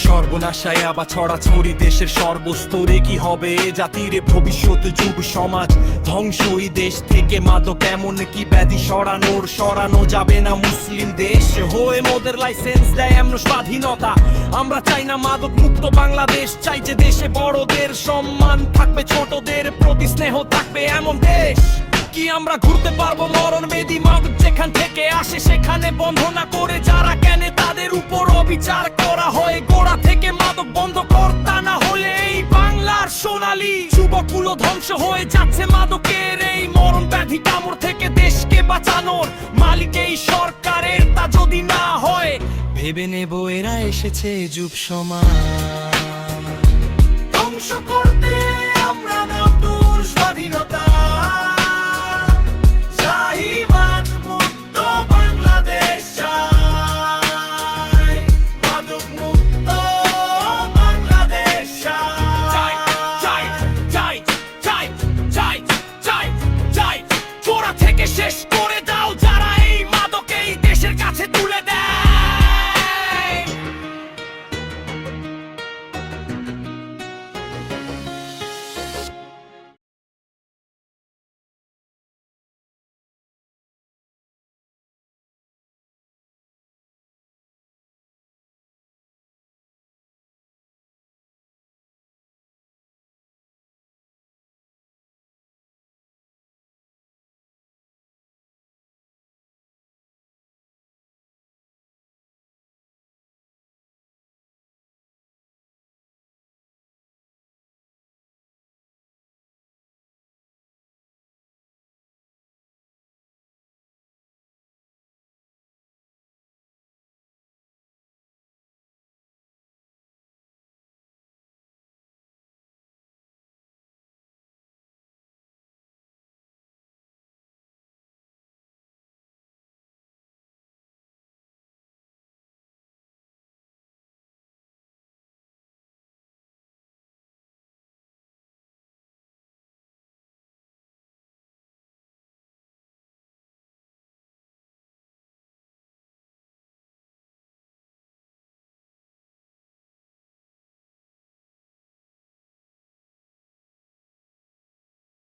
সর্বনাশায় আবার ছড়াছড়ি দেশের সর্বস্তরে কি হবে এ জাতির ভবিষ্যৎ যুব সমাজ ধ্বংসই দেশ থেকে মাদক এমন কি ব্যাধি সরানো যাবে না মুসলিম দেশ হয়ে মোদের লাইসেন্স দেয় এমন স্বাধীনতা আমরা চাই না মাদক মুক্ত বাংলাদেশ চাই যে দেশে বড়দের সম্মান থাকবে ছোটদের প্রতি স্নেহ থাকবে এমন দেশ কি আমরা ঘুরতে পারবো মরণ বেদি মাদক যেখান থেকে আসে সেখানে বন্ধ না করে যারা কেনে তাদের উপর অবিচার করা হয় গোড়া থেকে মাদক বন্ধ করতা না হলে এই বাংলার সোনালী যুবকুলো ধ্বংস হয়ে যাচ্ছে মাদকের এই মরণ ব্যাধি কামড় থেকে দেশকে বাঁচানোর মালিক এই সরকারের তা যদি না হয় ভেবে নেব এরা এসেছে যুব সমাজ ধ্বংস করতে আমরা না